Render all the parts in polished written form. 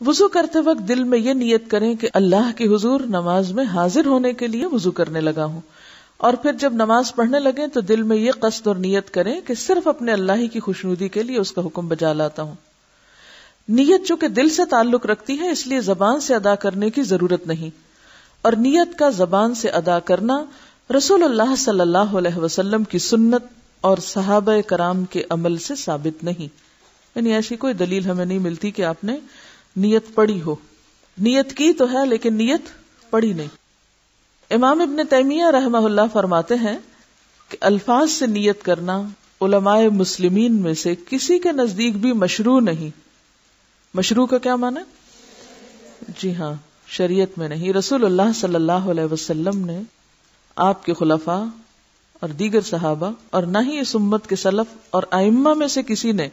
وضو کرتے وقت دل میں یہ نیت کریں کہ اللہ کے حضور نماز میں حاضر ہونے کے لیے وضو کرنے لگا ہوں، اور پھر جب نماز پڑھنے لگیں تو دل میں یہ قصد اور نیت کریں کہ صرف اپنے اللہ ہی کی خوشنودی کے لیے اس کا حکم بجا لاتا ہوں۔ نیت چونکہ دل سے تعلق رکھتی ہے اس لیے زبان سے ادا کرنے کی ضرورت نہیں، اور نیت کا زبان سے ادا کرنا رسول اللہ صلی اللہ علیہ وسلم کی سنت اور صحابہ کرام کے عمل سے ثابت نہیں، یعنی ایسی کوئی دلیل ہمیں نہیں ملتی کہ آپ نے نیت پڑھی ہو۔ نیت کی تو ہے لیکن نیت پڑھی نہیں۔ امام ابن تیمیہ رحمہ اللہ فرماتے ہیں کہ الفاظ سے نیت کرنا علماء مسلمین میں سے کسی کے نزدیک بھی مشروع نہیں۔ مشروع کا کیا معنی؟ جی ہاں، شریعت میں نہیں۔ رسول اللہ صلی اللہ علیہ وسلم نے، آپ کے خلفاء اور دیگر صحابہ، اور نہ ہی اس امت کے سلف اور ائمہ میں سے کسی نے،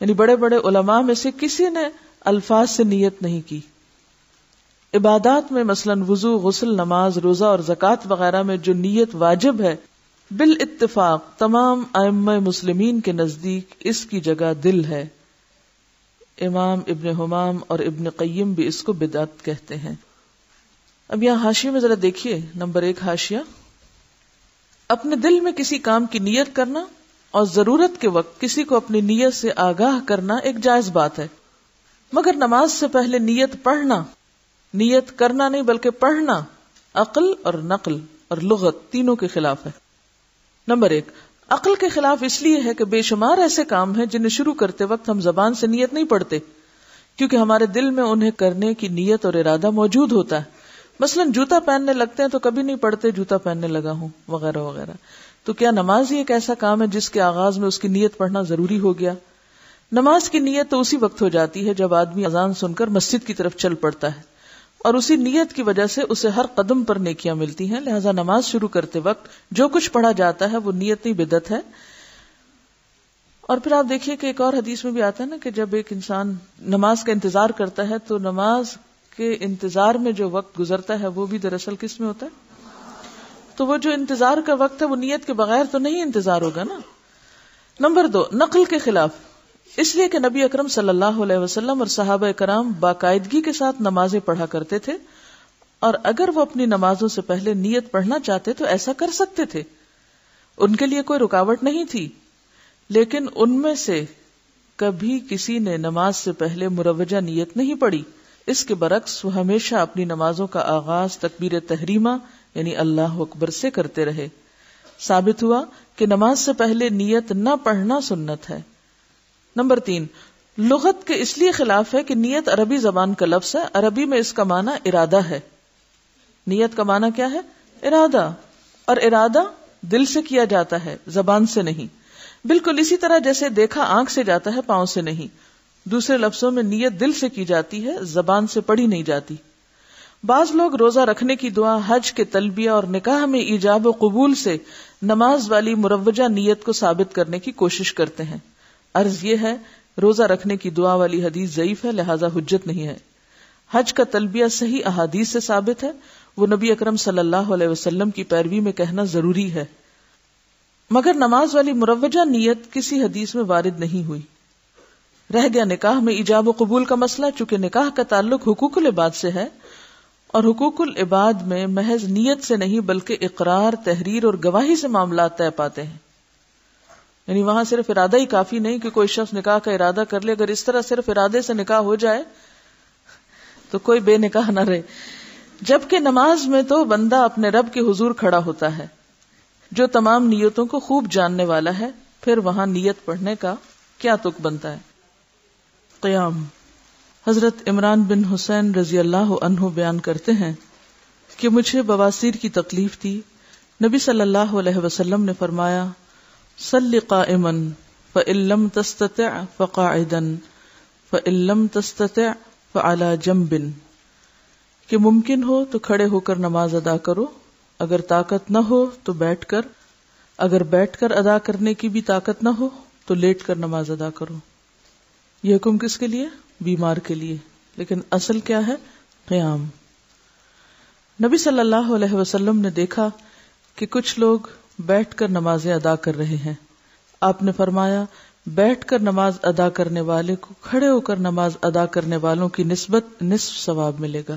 یعنی بڑے بڑے علماء میں سے کسی نے الفاظ سے نیت نہیں کی۔ عبادات میں مثلاً وضو، غسل، نماز، روزہ اور زکوٰۃ وغیرہ میں جو نیت واجب ہے، بالاتفاق تمام ائمہ مسلمین کے نزدیک اس کی جگہ دل ہے۔ امام ابن حمام اور ابن قیم بھی اس کو بدعت کہتے ہیں۔ اب یہاں حاشیے میں ذرا دیکھیے، نمبر 1 حاشیہ، اپنے دل میں کسی کام کی نیت کرنا اور ضرورت کے وقت کسی کو اپنی نیت سے آگاہ کرنا ایک جائز بات ہے، مگر نماز سے پہلے نیت پڑھنا، نیت کرنا نہیں بلکہ پڑھنا، عقل اور نقل اور لغت تینوں کے خلاف ہے۔ نمبر 1، عقل کے خلاف اس لیے ہے کہ بے شمار ایسے کام ہیں جنہیں شروع کرتے وقت ہم زبان سے نیت نہیں پڑھتے، کیونکہ ہمارے دل میں انہیں کرنے کی نیت اور ارادہ موجود ہوتا ہے۔ مثلاً جوتا پہننے لگتے ہیں تو کبھی نہیں پڑھتے جوتا پہننے لگا ہوں وغیرہ وغیرہ۔ تو کیا نماز ہی ایک ایسا کام ہے جس کے آغاز میں اس کی نیت پڑھنا ضروری ہو گیا؟ نماز کی نیت تو اسی وقت ہو جاتی ہے جب آدمی اذان سن کر مسجد کی طرف چل پڑتا ہے، اور اسی نیت کی وجہ سے اسے ہر قدم پر نیکیاں ملتی ہیں۔ لہذا نماز شروع کرتے وقت جو کچھ پڑھا جاتا ہے وہ نیت نہیں بدعت ہے۔ اور پھر آپ دیکھیے کہ ایک اور حدیث میں بھی آتا ہے نا کہ جب ایک انسان نماز کا انتظار کرتا ہے تو نماز کے انتظار میں جو وقت گزرتا ہے وہ بھی دراصل کس میں ہوتا ہے؟ تو وہ جو انتظار کا وقت ہے وہ نیت کے بغیر تو نہیں انتظار ہوگا نا۔ نمبر 2، نقل کے خلاف، اس لیے کہ نبی اکرم صلی اللہ علیہ وسلم اور صحابہ کرام باقاعدگی کے ساتھ نمازیں پڑھا کرتے تھے، اور اگر وہ اپنی نمازوں سے پہلے نیت پڑھنا چاہتے تو ایسا کر سکتے تھے، ان کے لیے کوئی رکاوٹ نہیں تھی۔ لیکن ان میں سے کبھی کسی نے نماز سے پہلے مروجہ نیت نہیں پڑھی، اس کے برعکس وہ ہمیشہ اپنی نمازوں کا آغاز تکبیر تحریمہ یعنی اللہ اکبر سے کرتے رہے۔ ثابت ہوا کہ نماز سے پہلے نیت نہ پڑھنا سنت ہے۔ نمبر 3، لغت کے اس لیے خلاف ہے کہ نیت عربی زبان کا لفظ ہے، عربی میں اس کا معنی ارادہ ہے۔ نیت کا معنی کیا ہے؟ ارادہ، اور ارادہ دل سے کیا جاتا ہے، زبان سے نہیں۔ بالکل اسی طرح جیسے دیکھا آنکھ سے جاتا ہے، پاؤں سے نہیں۔ دوسرے لفظوں میں نیت دل سے کی جاتی ہے، زبان سے پڑھی نہیں جاتی۔ بعض لوگ روزہ رکھنے کی دعا، حج کے تلبیہ اور نکاح میں ایجاب و قبول سے نماز والی مروجہ نیت کو ثابت کرنے کی کوشش کرتے ہیں۔ عرض یہ ہے، روزہ رکھنے کی دعا والی حدیث ضعیف ہے، لہذا حجت نہیں ہے۔ حج کا تلبیہ صحیح احادیث سے ثابت ہے، وہ نبی اکرم صلی اللہ علیہ وسلم کی پیروی میں کہنا ضروری ہے، مگر نماز والی مروجہ نیت کسی حدیث میں وارد نہیں ہوئی۔ رہ گیا نکاح میں ایجاب و قبول کا مسئلہ، چونکہ نکاح کا تعلق حقوق العباد سے ہے، اور حقوق العباد میں محض نیت سے نہیں بلکہ اقرار، تحریر اور گواہی سے معاملات طے پاتے ہیں۔ یعنی وہاں صرف ارادہ ہی کافی نہیں کہ کوئی شخص نکاح کا ارادہ کر لے، اگر اس طرح صرف ارادے سے نکاح ہو جائے تو کوئی بے نکاح نہ رہے۔ جبکہ نماز میں تو بندہ اپنے رب کے حضور کھڑا ہوتا ہے جو تمام نیتوں کو خوب جاننے والا ہے، پھر وہاں نیت پڑھنے کا کیا تک بنتا ہے؟ قیام۔ حضرت عمران بن حسین رضی اللہ عنہ بیان کرتے ہیں کہ مجھے بواسیر کی تکلیف تھی، نبی صلی اللہ علیہ وسلم نے فرمایا، صلی قائما فإن لم تستطع فقاعدا فإن لم تستطع فعلى جنب، کہ ممکن ہو تو کھڑے ہو کر نماز ادا کرو، اگر طاقت نہ ہو تو بیٹھ کر، اگر بیٹھ کر ادا کرنے کی بھی طاقت نہ ہو تو لیٹ کر نماز ادا کرو۔ یہ حکم کس کے لیے؟ بیمار کے لیے، لیکن اصل کیا ہے؟ قیام۔ نبی صلی اللہ علیہ وسلم نے دیکھا کہ کچھ لوگ بیٹھ کر نمازیں ادا کر رہے ہیں، آپ نے فرمایا بیٹھ کر نماز ادا کرنے والے کو کھڑے ہو کر نماز ادا کرنے والوں کی نسبت نصف ثواب ملے گا۔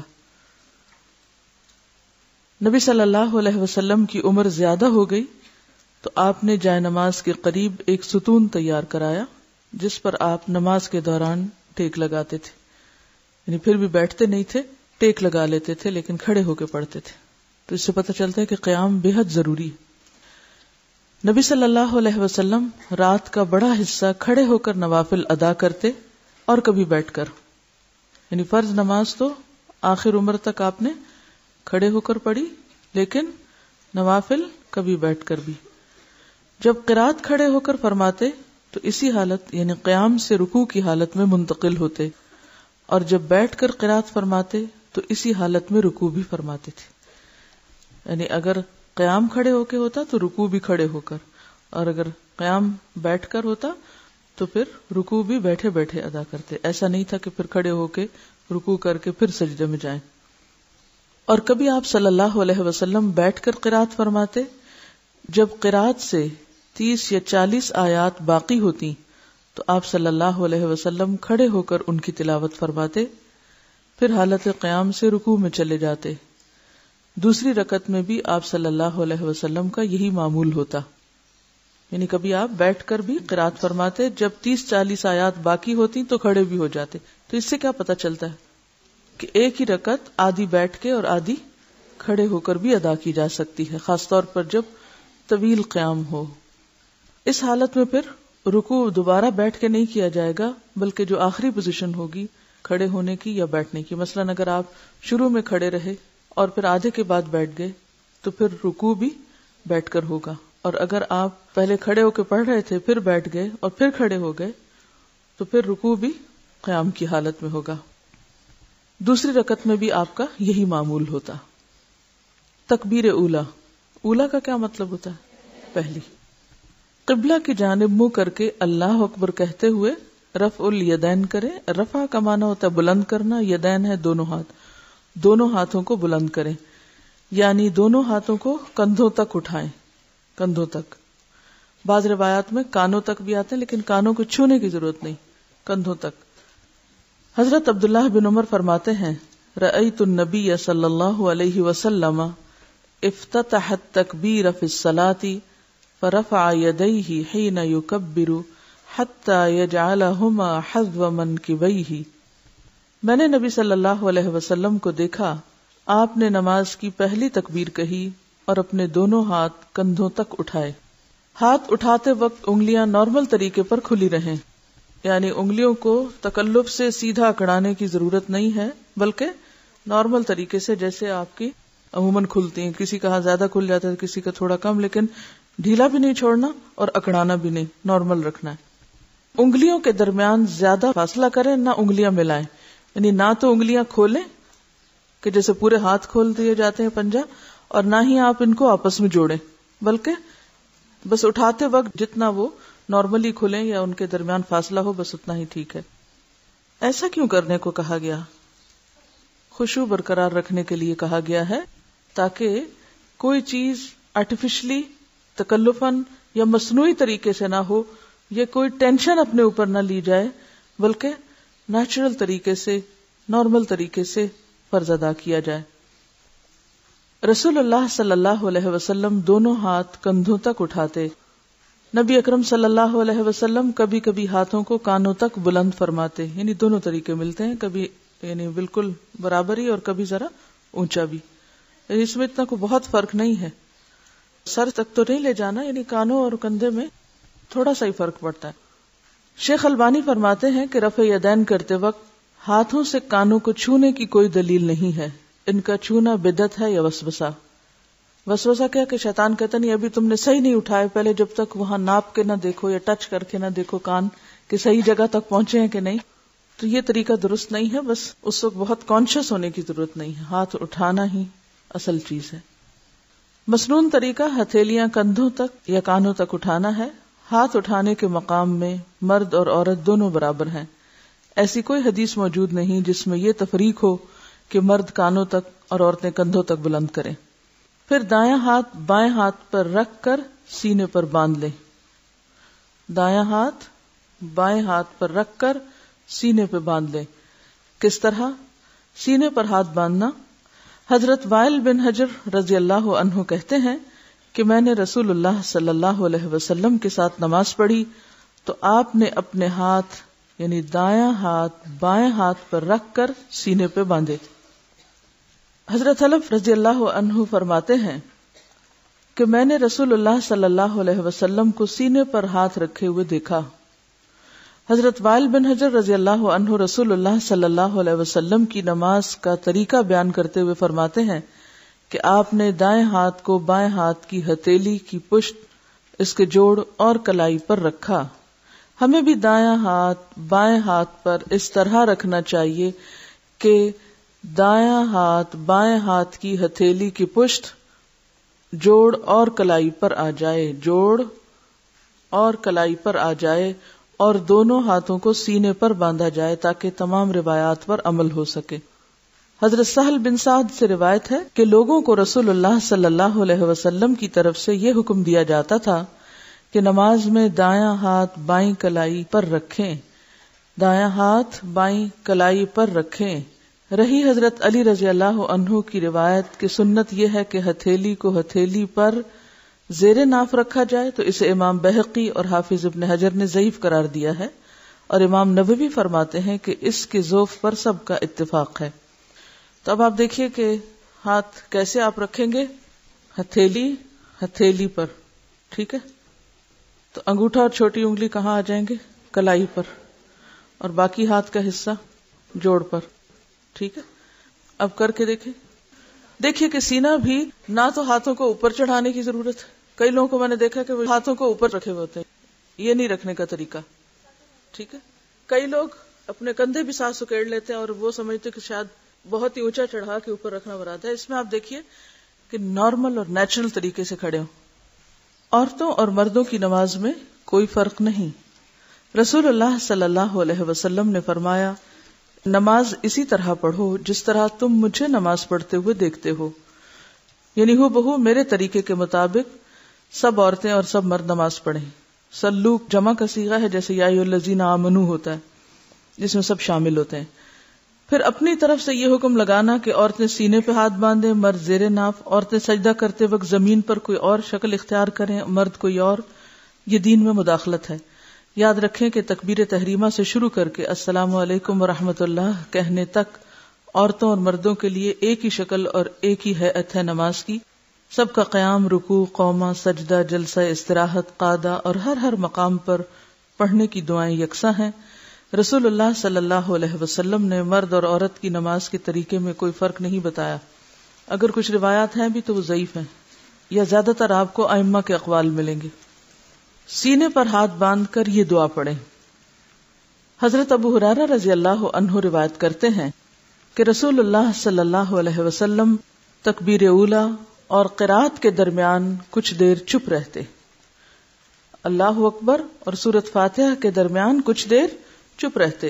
نبی صلی اللہ علیہ وسلم کی عمر زیادہ ہو گئی تو آپ نے جائے نماز کے قریب ایک ستون تیار کرایا جس پر آپ نماز کے دوران ٹیک لگاتے تھے، یعنی پھر بھی بیٹھتے نہیں تھے، ٹیک لگا لیتے تھے لیکن کھڑے ہو کے پڑھتے تھے۔ تو اس سے پتہ چلتا ہے کہ قیام بے حد ضروری ہے۔ نبی صلی اللہ علیہ وسلم رات کا بڑا حصہ کھڑے ہو کر نوافل ادا کرتے اور کبھی بیٹھ کر، یعنی فرض نماز تو آخر عمر تک آپ نے کھڑے ہو کر پڑھی، لیکن نوافل کبھی بیٹھ کر بھی۔ جب قرات کھڑے ہو کر فرماتے تو اسی حالت یعنی قیام سے رکوع کی حالت میں منتقل ہوتے، اور جب بیٹھ کر قرات فرماتے تو اسی حالت میں رکوع بھی فرماتے تھے، یعنی اگر قیام کھڑے ہو کے ہوتا تو رکوع بھی کھڑے ہو کر، اور اگر قیام بیٹھ کر ہوتا تو پھر رکوع بھی بیٹھے بیٹھے ادا کرتے۔ ایسا نہیں تھا کہ پھر کھڑے ہو کے رکوع کر کے پھر سجدے میں جائیں۔ اور کبھی آپ صلی اللہ علیہ وسلم بیٹھ کر قرات فرماتے، جب قرات سے 30 یا 40 آیات باقی ہوتی تو آپ صلی اللہ علیہ وسلم کھڑے ہو کر ان کی تلاوت فرماتے، پھر حالت قیام سے رکوع میں چلے جاتے۔ دوسری رکعت میں بھی آپ صلی اللہ علیہ وسلم کا یہی معمول ہوتا، یعنی کبھی آپ بیٹھ کر بھی قرات فرماتے، جب 30-40 آیات باقی ہوتی تو کھڑے بھی ہو جاتے۔ تو اس سے کیا پتہ چلتا ہے کہ ایک ہی رکعت آدھی بیٹھ کے اور آدھی کھڑے ہو کر بھی ادا کی جا سکتی ہے، خاص طور پر جب طویل قیام ہو۔ اس حالت میں پھر رکوع دوبارہ بیٹھ کے نہیں کیا جائے گا، بلکہ جو آخری پوزیشن ہوگی کھڑے ہونے کی یا بیٹھنے کی، مثلا اگر آپ شروع میں کھڑے رہے اور پھر آدھے کے بعد بیٹھ گئے تو پھر رکوع بھی بیٹھ کر ہوگا، اور اگر آپ پہلے کھڑے ہو کے پڑھ رہے تھے پھر بیٹھ گئے اور پھر کھڑے ہو گئے تو پھر رکوع بھی قیام کی حالت میں ہوگا۔ دوسری رکعت میں بھی آپ کا یہی معمول ہوتا۔ تکبیر اولا، اولا کا کیا مطلب ہوتا ہے؟ پہلی۔ قبلہ کی جانب منہ کر کے اللہ اکبر کہتے ہوئے رفع الیدین کرے۔ رفع کا معنی ہوتا ہے بلند کرنا، یدین ہے دونوں ہاتھ، دونوں ہاتھوں کو بلند کریں، یعنی دونوں ہاتھوں کو کندھوں تک اٹھائیں، کندھوں تک۔ بعض روایات میں کانوں تک بھی آتے ہیں لیکن کانوں کو چھونے کی ضرورت نہیں، کندھوں تک۔ حضرت عبداللہ بن عمر فرماتے ہیں، رأیت النبی صلی اللہ علیہ وسلم افتتح التکبیر فی الصلاۃ فرفع یدیہ حین یکبر حتی یجعلہما حذو منکبیہ۔ میں نے نبی صلی اللہ علیہ وسلم کو دیکھا، آپ نے نماز کی پہلی تکبیر کہی اور اپنے دونوں ہاتھ کندھوں تک اٹھائے۔ ہاتھ اٹھاتے وقت انگلیاں نارمل طریقے پر کھلی رہیں، یعنی انگلیوں کو تکلف سے سیدھا اکڑانے کی ضرورت نہیں ہے، بلکہ نارمل طریقے سے جیسے آپ کی عموماً کھلتی ہیں، کسی کا ہاتھ زیادہ کھل جاتا ہے کسی کا تھوڑا کم، لیکن ڈھیلا بھی نہیں چھوڑنا اور اکڑانا بھی نہیں، نارمل رکھنا ہے۔ انگلیوں کے درمیان زیادہ فاصلہ کریں، نہ انگلیاں ملائیں، یعنی نہ تو انگلیاں کھولیں کہ جیسے پورے ہاتھ کھول دیے جاتے ہیں پنجہ، اور نہ ہی آپ ان کو آپس میں جوڑیں، بلکہ بس اٹھاتے وقت جتنا وہ نارملی کھلیں یا ان کے درمیان فاصلہ ہو بس اتنا ہی ٹھیک ہے۔ ایسا کیوں کرنے کو کہا گیا؟ خشوع برقرار رکھنے کے لیے کہا گیا ہے، تاکہ کوئی چیز آرٹیفیشلی تکلفاً یا مصنوعی طریقے سے نہ ہو، یہ کوئی ٹینشن اپنے اوپر نہ لی جائے، بلکہ نیچرل طریقے سے، نارمل طریقے سے فرض ادا کیا جائے۔ رسول اللہ صلی اللہ علیہ وسلم دونوں ہاتھ کندھوں تک اٹھاتے۔ نبی اکرم صلی اللہ علیہ وسلم کبھی کبھی ہاتھوں کو کانوں تک بلند فرماتے، یعنی دونوں طریقے ملتے ہیں، کبھی یعنی بالکل برابر ہی اور کبھی ذرا اونچا بھی، یعنی اس میں اتنا کوئی بہت فرق نہیں ہے، سر تک تو نہیں لے جانا، یعنی کانوں اور کندھے میں تھوڑا سا ہی فرق پڑتا ہے۔ شیخ البانی فرماتے ہیں کہ رفع یدین کرتے وقت ہاتھوں سے کانوں کو چھونے کی کوئی دلیل نہیں ہے، ان کا چھونا بدعت ہے یا وسوسہ۔ وسوسہ کیا کہ شیطان کہتا نہیں ابھی تم نے صحیح نہیں اٹھائے، پہلے جب تک وہاں ناپ کے نہ دیکھو یا ٹچ کر کے نہ دیکھو کان کہ صحیح جگہ تک پہنچے ہیں کہ نہیں، تو یہ طریقہ درست نہیں ہے۔ بس اس وقت بہت کانشیس ہونے کی ضرورت نہیں ہے، ہاتھ اٹھانا ہی اصل چیز ہے۔ مسنون طریقہ ہتھیلیاں کندھوں تک یا کانوں تک اٹھانا ہے۔ ہاتھ اٹھانے کے مقام میں مرد اور عورت دونوں برابر ہیں، ایسی کوئی حدیث موجود نہیں جس میں یہ تفریق ہو کہ مرد کانوں تک اور عورتیں کندھوں تک بلند کریں۔ پھر دایاں ہاتھ بائیں ہاتھ پر رکھ کر سینے پر باندھ لیں۔ دایاں ہاتھ بائیں ہاتھ پر رکھ کر سینے پہ باندھ لیں۔ کس طرح؟ سینے پر ہاتھ باندھنا۔ حضرت وائل بن حجر رضی اللہ عنہ کہتے ہیں کہ میں نے رسول اللہ صلی اللہ علیہ وسلم کے ساتھ نماز پڑھی تو آپ نے اپنے ہاتھ یعنی دایاں ہاتھ بائیں ہاتھ پر رکھ کر سینے پہ باندھے۔ حضرت حلف رضی اللہ عنہ فرماتے ہیں کہ میں نے رسول اللہ صلی اللہ علیہ وسلم کو سینے پر ہاتھ رکھے ہوئے دیکھا۔ حضرت وائل بن حجر رضی اللہ عنہ رسول اللہ صلی اللہ علیہ وسلم کی نماز کا طریقہ بیان کرتے ہوئے فرماتے ہیں کہ آپ نے دائیں ہاتھ کو بائیں ہاتھ کی ہتھیلی کی پشت، اس کے جوڑ اور کلائی پر رکھا۔ ہمیں بھی دایاں ہاتھ بائیں ہاتھ پر اس طرح رکھنا چاہیے کہ دایاں ہاتھ بائیں ہاتھ کی ہتھیلی کی پشت، جوڑ اور کلائی پر آ جائے، جوڑ اور کلائی پر آ جائے، اور دونوں ہاتھوں کو سینے پر باندھا جائے تاکہ تمام روایات پر عمل ہو سکے۔ حضرت سہل بن سعد سے روایت ہے کہ لوگوں کو رسول اللہ صلی اللہ علیہ وسلم کی طرف سے یہ حکم دیا جاتا تھا کہ نماز میں دایاں ہاتھ بائیں کلائی پر رکھیں، دایاں ہاتھ بائیں کلائی پر رکھیں۔ رہی حضرت علی رضی اللہ عنہ کی روایت کہ سنت یہ ہے کہ ہتھیلی کو ہتھیلی پر زیر ناف رکھا جائے، تو اسے امام بہقی اور حافظ ابن حجر نے ضعیف قرار دیا ہے، اور امام نووی فرماتے ہیں کہ اس کے ضعف پر سب کا اتفاق ہے۔ تو اب آپ دیکھیے کہ ہاتھ کیسے آپ رکھیں گے، ہتھیلی پر، ٹھیک ہے، تو انگوٹھا اور چھوٹی انگلی کہاں آ جائیں گے؟ کلائی پر، اور باقی ہاتھ کا حصہ جوڑ پر، ٹھیک ہے۔ اب کر کے دیکھیے کہ سینہ بھی نہ تو ہاتھوں کو اوپر چڑھانے کی ضرورت ہے، کئی لوگوں کو میں نے دیکھا کہ وہ ہاتھوں کو اوپر رکھے ہوئے ہوتے ہیں، یہ نہیں رکھنے کا طریقہ، ٹھیک ہے۔ کئی لوگ اپنے کندھے بھی ساتھ سکیڑ لیتے ہیں اور وہ سمجھتے کہ شاید بہت ہی اونچا چڑھا کے اوپر رکھنا مراد ہے۔ اس میں آپ دیکھیے کہ نارمل اور نیچرل طریقے سے کھڑے ہوں۔ عورتوں اور مردوں کی نماز میں کوئی فرق نہیں۔ رسول اللہ صلی اللہ علیہ وسلم نے فرمایا، نماز اسی طرح پڑھو جس طرح تم مجھے نماز پڑھتے ہوئے دیکھتے ہو، یعنی ہو بہو میرے طریقے کے مطابق سب عورتیں اور سب مرد نماز پڑھیں۔ سلو جمع کا صیغہ ہے، جیسے یا ایھا الذین آمنوا ہوتا ہے جس میں سب شامل ہوتے ہیں۔ پھر اپنی طرف سے یہ حکم لگانا کہ عورتیں سینے پہ ہاتھ باندھیں، مرد زیر ناف، عورتیں سجدہ کرتے وقت زمین پر کوئی اور شکل اختیار کریں، مرد کوئی اور، یہ دین میں مداخلت ہے۔ یاد رکھیں کہ تکبیر تحریمہ سے شروع کر کے السلام علیکم ورحمۃ اللہ کہنے تک عورتوں اور مردوں کے لیے ایک ہی شکل اور ایک ہی ہیئت ہے نماز کی۔ سب کا قیام، رکوع، قومہ، سجدہ، جلسہ استراحت، قعدہ اور ہر مقام پر پڑھنے کی دعائیں یکساں ہیں۔ رسول اللہ صلی اللہ علیہ وسلم نے مرد اور عورت کی نماز کے طریقے میں کوئی فرق نہیں بتایا۔ اگر کچھ روایات ہیں بھی تو وہ ضعیف ہیں، یا زیادہ تر آپ کو ائمہ کے اقوال ملیں گے۔ سینے پر ہاتھ باندھ کر یہ دعا پڑھیں۔ حضرت ابو ہریرہ رضی اللہ عنہ روایت کرتے ہیں کہ رسول اللہ صلی اللہ علیہ وسلم تکبیر اولیٰ اور قرات کے درمیان کچھ دیر چپ رہتے، اللہ اکبر اور سورۃ فاتحہ کے درمیان کچھ دیر چپ رہتے۔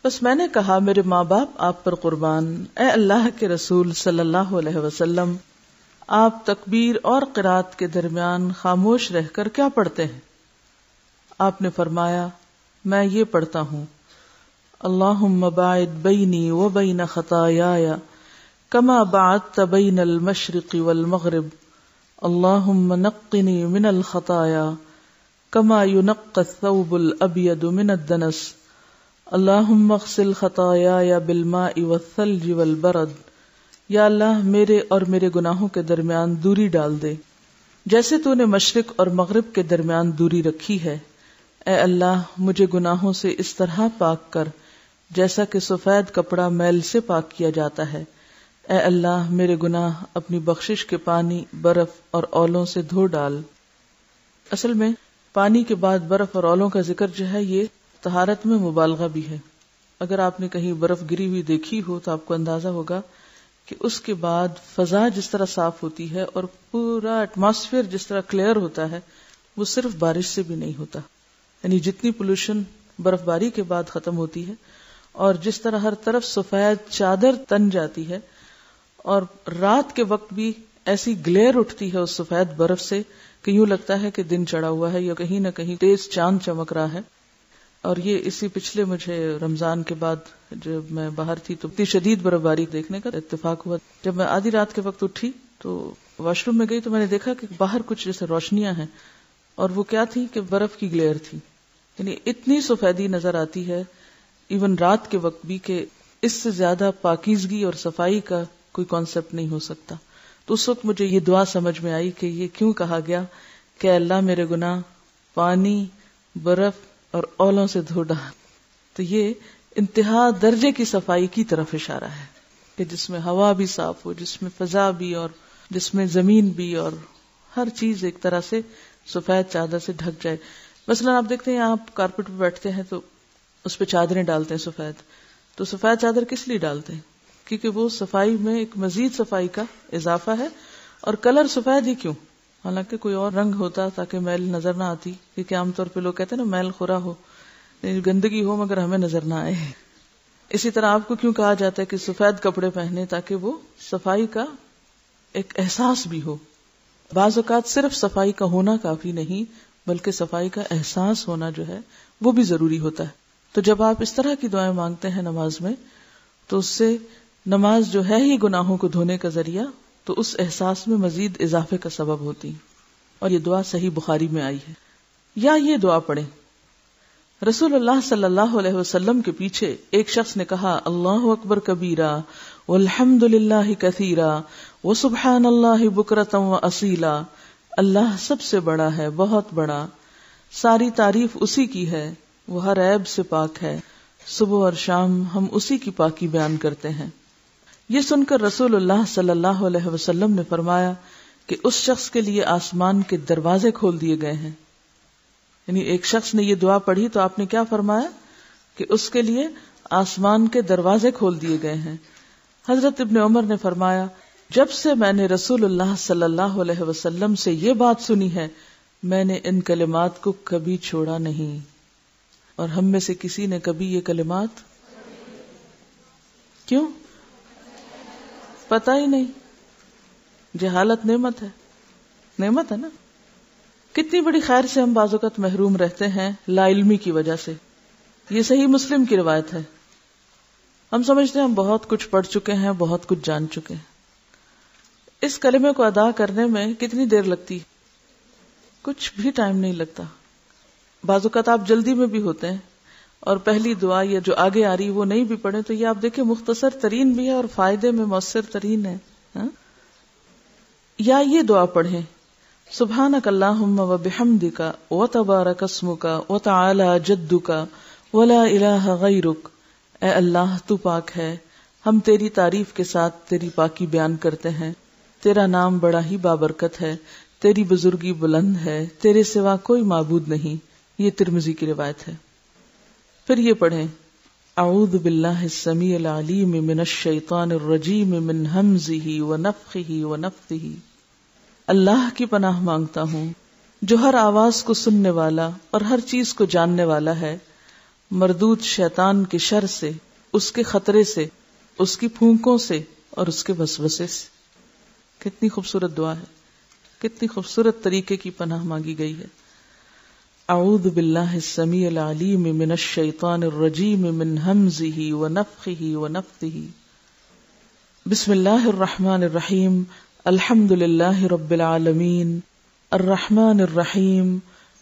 بس میں نے کہا، میرے ماں باپ آپ پر قربان، اے اللہ کے رسول صلی اللہ علیہ وسلم، آپ تکبیر اور قرات کے درمیان خاموش رہ کر کیا پڑھتے ہیں؟ آپ نے فرمایا، میں یہ پڑھتا ہوں، اللہم باعد بینی و بین خطایایا کما بعدت بین المشرق والمغرب، اللہم نقنی من الخطایا کما ینقی الثوب الابید من الدنس، اللہم اغسل خطایایا بالماء والثلج والبرد۔ یا اللہ میرے اور میرے گناہوں کے درمیان دوری ڈال دے جیسے تو نے مشرق اور مغرب کے درمیان دوری رکھی ہے۔ اے اللہ مجھے گناہوں سے اس طرح پاک کر جیسا کہ سفید کپڑا میل سے پاک کیا جاتا ہے۔ اے اللہ میرے گناہ اپنی بخشش کے پانی، برف اور اولوں سے دھو ڈال۔ اصل میں پانی کے بعد برف اور اولوں کا ذکر جو ہے یہ طہارت میں مبالغہ بھی ہے۔ اگر آپ نے کہیں برف گری ہوئی دیکھی ہو تو آپ کو اندازہ ہوگا کہ اس کے بعد فضا جس طرح صاف ہوتی ہے اور پورا ایٹماسفیئر جس طرح کلیئر ہوتا ہے، وہ صرف بارش سے بھی نہیں ہوتا۔ یعنی جتنی پولوشن برف باری کے بعد ختم ہوتی ہے اور جس طرح ہر طرف سفید چادر تن جاتی ہے، اور رات کے وقت بھی ایسی گلیئر اٹھتی ہے اس سفید برف سے کہ یوں لگتا ہے کہ دن چڑھا ہوا ہے یا کہیں نہ کہیں تیز چاند چمک رہا ہے۔ اور یہ اسی پچھلے مجھے رمضان کے بعد جب میں باہر تھی تو اتنی شدید برفباری دیکھنے کا اتفاق ہوا. جب میں آدھی رات کے وقت اٹھی تو واش روم میں گئی تو میں نے دیکھا کہ باہر کچھ جیسے روشنیاں ہیں، اور وہ کیا تھی کہ برف کی گلیئر تھی. یعنی اتنی سفیدی نظر آتی ہے ایون رات کے وقت بھی کہ اس سے زیادہ پاکیزگی اور صفائی کا کوئی کانسیپٹ نہیں ہو سکتا. تو اس وقت مجھے یہ دعا سمجھ میں آئی کہ یہ کیوں کہا گیا کہ اللہ میرے گناہ پانی، برف اور اولوں سے دھو ڈال. تو یہ انتہا درجے کی صفائی کی طرف اشارہ ہے کہ جس میں ہوا بھی صاف ہو، جس میں فضا بھی، اور جس میں زمین بھی، اور ہر چیز ایک طرح سے سفید چادر سے ڈھک جائے. مثلا آپ دیکھتے ہیں آپ کارپیٹ پہ بیٹھتے ہیں تو اس پہ چادریں ڈالتے ہیں سفید. تو سفید چادر کس لیے ڈالتے ہیں؟ کیونکہ وہ صفائی میں ایک مزید صفائی کا اضافہ ہے. اور کلر سفید ہی کیوں؟ حالانکہ کوئی اور رنگ ہوتا تاکہ میل نظر نہ آتی، کیونکہ عام طور پہ لوگ کہتے ہیں نا میل خورا ہو، گندگی ہو مگر ہمیں نظر نہ آئے. اسی طرح آپ کو کیوں کہا جاتا ہے کہ سفید کپڑے پہنے؟ تاکہ وہ صفائی کا ایک احساس بھی ہو. بعض اوقات صرف صفائی کا ہونا کافی نہیں بلکہ صفائی کا احساس ہونا جو ہے وہ بھی ضروری ہوتا ہے. تو جب آپ اس طرح کی دعائیں مانگتے ہیں نماز میں تو اس سے نماز جو ہے ہی گناہوں کو دھونے کا ذریعہ، تو اس احساس میں مزید اضافے کا سبب ہوتی. اور یہ دعا صحیح بخاری میں آئی ہے. یا یہ دعا پڑھیں. رسول اللہ صلی اللہ علیہ وسلم کے پیچھے ایک شخص نے کہا اللہ اکبر کبیرا والحمد للہ کثیرا وسبحان اللہ بکرۃ واصیلا. اللہ سب سے بڑا ہے، بہت بڑا، ساری تعریف اسی کی ہے، وہ ہر عیب سے پاک ہے، صبح اور شام ہم اسی کی پاکی بیان کرتے ہیں. یہ سن کر رسول اللہ صلی اللہ علیہ وسلم نے فرمایا کہ اس شخص کے لیے آسمان کے دروازے کھول دیے گئے ہیں. یعنی ایک شخص نے یہ دعا پڑھی تو آپ نے کیا فرمایا کہ اس کے لیے آسمان کے دروازے کھول دیے گئے ہیں. حضرت ابن عمر نے فرمایا جب سے میں نے رسول اللہ صلی اللہ علیہ وسلم سے یہ بات سنی ہے میں نے ان کلمات کو کبھی چھوڑا نہیں. اور ہم میں سے کسی نے کبھی یہ کلمات کیوں؟ پتہ ہی نہیں. جہالت نعمت ہے، نعمت ہے نا. کتنی بڑی خیر سے ہم بعض اوقات محروم رہتے ہیں لا علمی کی وجہ سے. یہ صحیح مسلم کی روایت ہے. ہم سمجھتے ہیں ہم بہت کچھ پڑھ چکے ہیں، بہت کچھ جان چکے ہیں. اس کلمے کو ادا کرنے میں کتنی دیر لگتی؟ کچھ بھی ٹائم نہیں لگتا. بعض اوقات آپ جلدی میں بھی ہوتے ہیں اور پہلی دعا یا جو آگے آ رہی وہ نہیں بھی پڑھے تو یہ آپ دیکھیں مختصر ترین بھی ہے اور فائدے میں مؤثر ترین ہے. یا یہ دعا پڑھیں سبحانک اللہم و بحمدک و تبارک اسمک و تعالی جدک ولا الہ غیرک. اے اللہ تو پاک ہے، ہم تیری تعریف کے ساتھ تیری پاکی بیان کرتے ہیں. تیرا نام بڑا ہی بابرکت ہے، تیری بزرگی بلند ہے، تیرے سوا کوئی معبود نہیں. یہ ترمذی کی روایت ہے. پھر یہ پڑھیں اعوذ باللہ السمیع العلیم من الشیطان الرجیم من ہمزہ ونفخہ ونفثہ. اللہ کی پناہ مانگتا ہوں جو ہر آواز کو سننے والا اور ہر چیز کو جاننے والا ہے، مردود شیطان کے شر سے، اس کے خطرے سے، اس کی پھونکوں سے اور اس کے وسوسے سے. کتنی خوبصورت دعا ہے، کتنی خوبصورت طریقے کی پناہ مانگی گئی ہے. اعوذ باللہ السمیع العلیم من الشیطان الرجیم من ہمزہ ونفخہ ونفثہ. بسم اللہ الرحمن الرحیم. الحمد للہ رب العالمین الرحمن الرحیم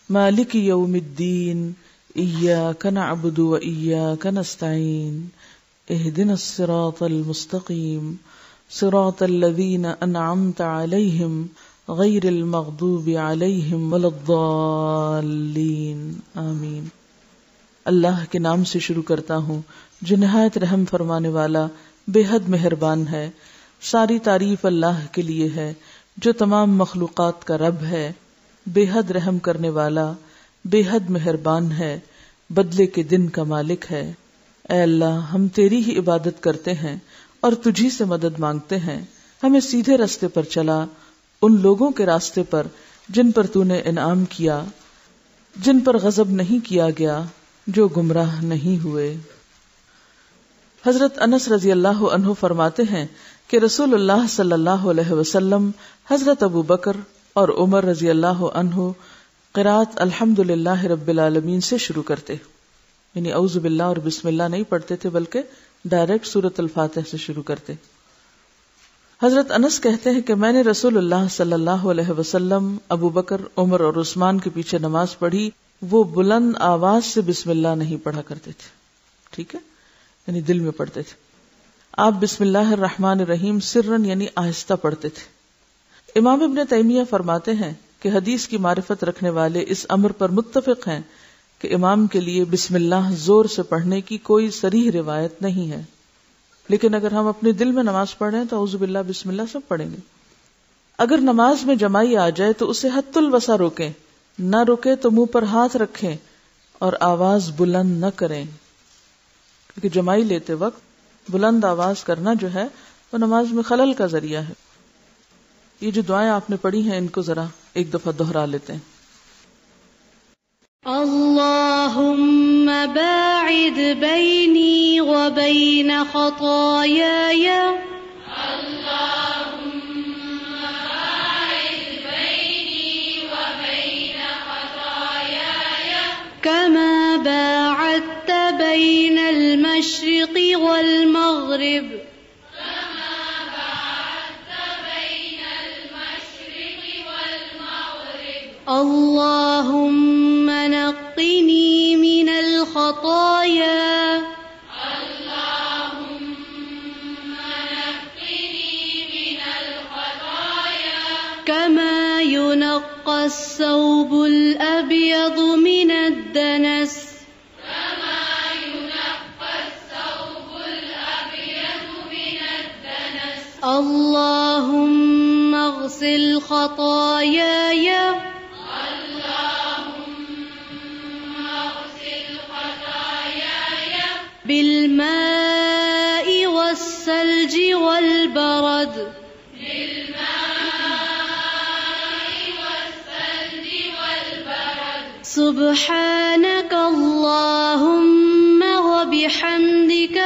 مالک یوم الدین ایاک نعبد و ایاک نستعین اہدنا الصراط المستقیم صراط الذین انعمت علیہم غیر المغضوب علیہم ولا الضالین آمین. اللہ کے نام سے شروع کرتا ہوں جو نہایت رحم فرمانے والا بے حد مہربان ہے. ساری تعریف اللہ کے لیے ہے جو تمام مخلوقات کا رب ہے، بے حد رحم کرنے والا، بے حد مہربان ہے، بدلے کے دن کا مالک ہے. اے اللہ ہم تیری ہی عبادت کرتے ہیں اور تجھی سے مدد مانگتے ہیں. ہمیں سیدھے راستے پر چلا، ان لوگوں کے راستے پر جن پر تو نے انعام کیا، جن پر غضب نہیں کیا گیا، جو گمراہ نہیں ہوئے. حضرت انس رضی اللہ عنہ فرماتے ہیں کہ رسول اللہ صلی اللہ علیہ وسلم حضرت ابو بکر اور عمر رضی اللہ عنہ قرات الحمد للہ رب العالمین سے شروع کرتے. یعنی اعوذ باللہ اور بسم اللہ نہیں پڑھتے تھے بلکہ ڈائریکٹ سورۃ الفاتح سے شروع کرتے. حضرت انس کہتے ہیں کہ میں نے رسول اللہ صلی اللہ علیہ وسلم، ابو بکر، عمر اور عثمان کے پیچھے نماز پڑھی، وہ بلند آواز سے بسم اللہ نہیں پڑھا کرتے تھے. ٹھیک ہے، یعنی دل میں پڑھتے تھے. آپ بسم اللہ الرحمن الرحیم سرن یعنی آہستہ پڑھتے تھے. امام ابن تیمیہ فرماتے ہیں کہ حدیث کی معرفت رکھنے والے اس امر پر متفق ہیں کہ امام کے لیے بسم اللہ زور سے پڑھنے کی کوئی صریح روایت نہیں ہے، لیکن اگر ہم اپنے دل میں نماز پڑھ رہے ہیں تو اعوذ باللہ بسم اللہ سب پڑھیں گے. اگر نماز میں جمائی آ جائے تو اسے حد الوسع روکیں، نہ رکے تو منہ پر ہاتھ رکھیں اور آواز بلند نہ کریں، کیونکہ جمائی لیتے وقت بلند آواز کرنا جو ہے وہ نماز میں خلل کا ذریعہ ہے. یہ جو دعائیں آپ نے پڑھی ہیں ان کو ذرا ایک دفعہ دوہرا لیتے ہیں. اللهم باعد بيني وبين خطاياي كما باعدت بين المشرق والمغرب اللهم نقني من الخطايا كما ينقى الثوب الأبيض من الدنس اللهم اغسل خطاياي بالماء والثلج والبرد سبحانك اللهم وبحمدك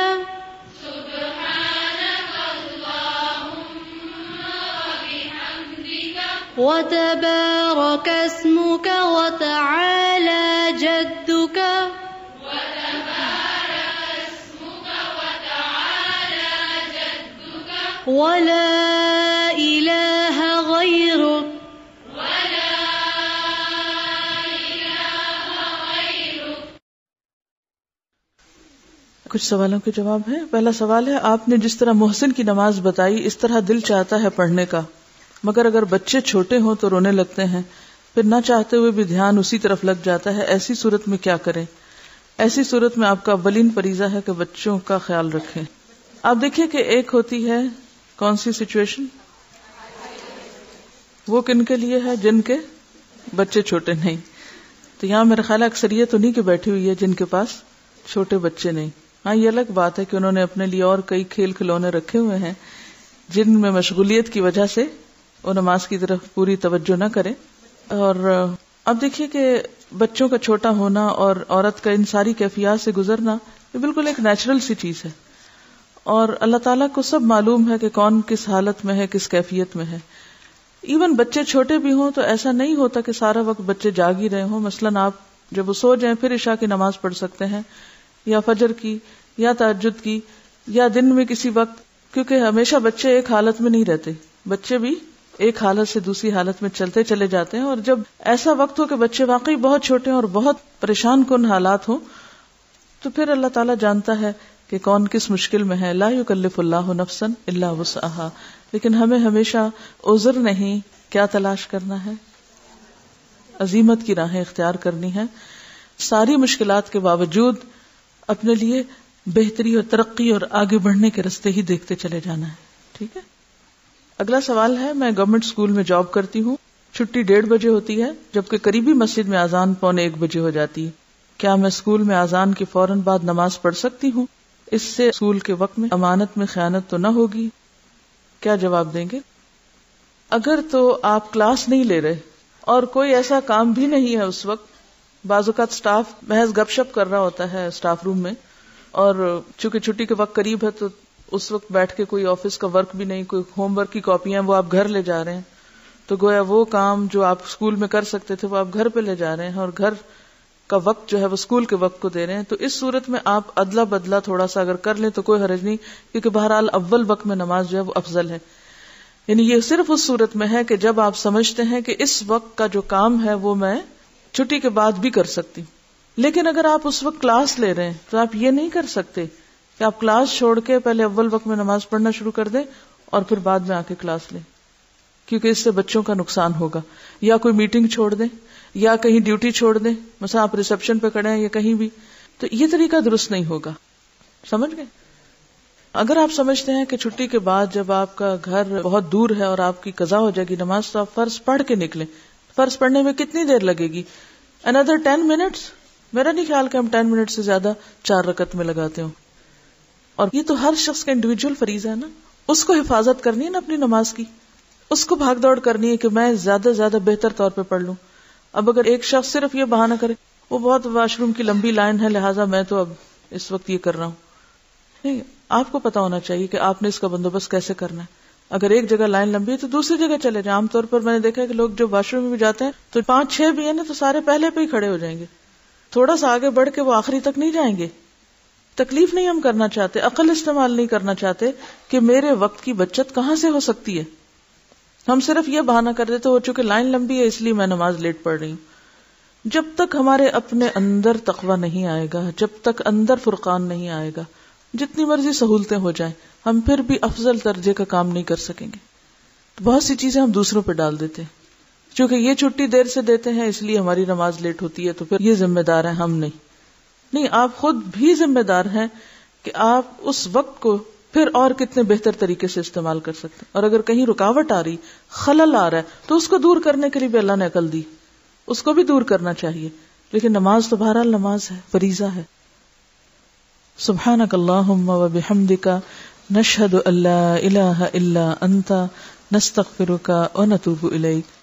وتبارك اسمك وتعالى جدك ولا إله غيرك کچھ سوالوں کے جواب ہیں. پہلا سوال ہے، آپ نے جس طرح محسن کی نماز بتائی اس طرح دل چاہتا ہے پڑھنے کا، مگر اگر بچے چھوٹے ہوں تو رونے لگتے ہیں، پھر نہ چاہتے ہوئے بھی دھیان اسی طرف لگ جاتا ہے، ایسی صورت میں کیا کریں؟ ایسی صورت میں آپ کا اولین فریضہ ہے کہ بچوں کا خیال رکھیں. آپ دیکھیں کہ ایک ہوتی ہے کون سی سچویشن، وہ کن کے لیے ہے؟ جن کے بچے چھوٹے نہیں. تو یہاں میرا خیال ہے اکثریت تو نہیں کہ بیٹھی ہوئی ہے جن کے پاس چھوٹے بچے نہیں. ہاں یہ الگ بات ہے کہ انہوں نے اپنے لیے اور کئی کھیل کھلونے رکھے ہوئے ہیں جن میں مشغولیت کی وجہ سے وہ نماز کی طرف پوری توجہ نہ کرے. اور اب دیکھیے کہ بچوں کا چھوٹا ہونا اور عورت کا ان ساری کیفیات سے گزرنا یہ بالکل ایک نیچرل سی چیز ہے، اور اللہ تعالیٰ کو سب معلوم ہے کہ کون کس حالت میں ہے، کس کیفیت میں ہے. ایون بچے چھوٹے بھی ہوں تو ایسا نہیں ہوتا کہ سارا وقت بچے جاگ ہی رہے ہوں. مثلاً آپ جب وہ سو جائیں پھر عشاء کی نماز پڑھ سکتے ہیں، یا فجر کی، یا تہجد کی، یا دن میں کسی وقت، کیونکہ ہمیشہ بچے ایک حالت میں نہیں رہتے، بچے بھی ایک حالت سے دوسری حالت میں چلتے چلے جاتے ہیں. اور جب ایسا وقت ہو کہ بچے واقعی بہت چھوٹے ہیں اور بہت پریشان کن حالات ہوں تو پھر اللہ تعالیٰ جانتا ہے کہ کون کس مشکل میں ہے. لا یکلف اللہ نفسا الا وسعہا. لیکن ہمیں ہمیشہ عذر نہیں، کیا تلاش کرنا ہے؟ عزیمت کی راہیں اختیار کرنی ہے. ساری مشکلات کے باوجود اپنے لیے بہتری اور ترقی اور آگے بڑھنے کے راستے ہی دیکھتے چلے جانا ہے. ٹھیک ہے. اگلا سوال ہے، میں گورنمنٹ اسکول میں جاب کرتی ہوں، چھٹی 1:30 بجے ہوتی ہے جبکہ قریبی مسجد میں اذان 1:45 بجے ہو جاتی ہے. کیا میں اسکول میں اذان کے فوراً بعد نماز پڑھ سکتی ہوں؟ اس سے اسکول کے وقت میں امانت میں خیانت تو نہ ہوگی؟ کیا جواب دیں گے؟ اگر تو آپ کلاس نہیں لے رہے اور کوئی ایسا کام بھی نہیں ہے اس وقت، بعض اوقات اسٹاف محض گپ شپ کر رہا ہوتا ہے اسٹاف روم میں، اور چونکہ چھٹی کے وقت قریب ہے تو اس وقت بیٹھ کے کوئی آفس کا ورک بھی نہیں، کوئی ہوم ورک کی کاپیاں وہ آپ گھر لے جا رہے ہیں، تو گویا وہ کام جو آپ اسکول میں کر سکتے تھے وہ آپ گھر پہ لے جا رہے ہیں، اور گھر کا وقت جو ہے وہ اسکول کے وقت کو دے رہے ہیں، تو اس صورت میں آپ ادلا بدلا تھوڑا سا اگر کر لیں تو کوئی حرج نہیں، کیونکہ بہرحال اول وقت میں نماز جو ہے وہ افضل ہے. یعنی یہ صرف اس صورت میں ہے کہ جب آپ سمجھتے ہیں کہ اس وقت کا جو کام ہے وہ میں چھٹی کے بعد بھی کر سکتی ہوں. لیکن اگر آپ اس وقت کلاس لے رہے ہیں تو آپ یہ نہیں کر سکتے کہ آپ کلاس چھوڑ کے پہلے اول وقت میں نماز پڑھنا شروع کر دیں اور پھر بعد میں آ کے کلاس لیں، کیونکہ اس سے بچوں کا نقصان ہوگا. یا کوئی میٹنگ چھوڑ دیں یا کہیں ڈیوٹی چھوڑ دیں، مثلا آپ ریسپشن پہ کھڑے ہیں یا کہیں بھی، تو یہ طریقہ درست نہیں ہوگا. سمجھ گئے؟ اگر آپ سمجھتے ہیں کہ چھٹی کے بعد جب آپ کا گھر بہت دور ہے اور آپ کی قضا ہو جائے گی نماز، تو آپ فرض پڑھ کے نکلیں. فرض پڑھنے میں کتنی دیر لگے گی؟ another 10 minutes. میرا نہیں خیال کہ ہم 10 منٹ سے زیادہ 4 رکعت میں لگاتے ہوں. اور یہ تو ہر شخص کا انڈیویجول فریضہ ہے نا، اس کو حفاظت کرنی ہے نا اپنی نماز کی، اس کو بھاگ دوڑ کرنی ہے کہ میں زیادہ سے زیادہ بہتر طور پہ پڑھ لوں. اب اگر ایک شخص صرف یہ بہانہ کرے وہ بہت واش روم کی لمبی لائن ہے لہٰذا میں تو اب اس وقت یہ کر رہا ہوں، نہیں، آپ کو پتا ہونا چاہیے کہ آپ نے اس کا بندوبست کیسے کرنا ہے. اگر ایک جگہ لائن لمبی ہے تو دوسری جگہ چلے جائیں. عام طور پر میں نے دیکھا ہے کہ لوگ جو واش روم میں بھی جاتے ہیں تو 5-6 بھی ہیں نا تو سارے پہلے پہ ہی کھڑے ہو جائیں گے، تھوڑا سا آگے بڑھ کے وہ آخری تک نہیں جائیں گے. تکلیف نہیں ہم کرنا چاہتے، عقل استعمال نہیں کرنا چاہتے کہ میرے وقت کی بچت کہاں سے ہو سکتی ہے. ہم صرف یہ بہانہ کر دیتے وہ چونکہ لائن لمبی ہے اس لیے میں نماز لیٹ پڑھ رہی ہوں. جب تک ہمارے اپنے اندر تقوی نہیں آئے گا، جب تک اندر فرقان نہیں آئے گا، جتنی مرضی سہولتیں ہو جائیں ہم پھر بھی افضل درجے کا کام نہیں کر سکیں گے. بہت سی چیزیں ہم دوسروں پہ ڈال دیتے ہیں، چونکہ یہ چھٹی دیر سے دیتے ہیں اس لیے ہماری نماز لیٹ ہوتی ہے، تو پھر یہ ذمہ دار ہیں ہم نہیں. آپ خود بھی ذمہ دار ہیں کہ آپ اس وقت کو پھر اور کتنے بہتر طریقے سے استعمال کر سکتے ہیں. اور اگر کہیں رکاوٹ آ رہی، خلل آ رہا ہے تو اس کو دور کرنے کے لیے بھی اللہ نے عقل دی، اس کو بھی دور کرنا چاہیے. لیکن نماز تو بہرحال نماز ہے، فریضہ ہے. سبحانک اللہم و بحمدک نشہد ان لا الہ الا انت نستغفرک و نتوب الیک.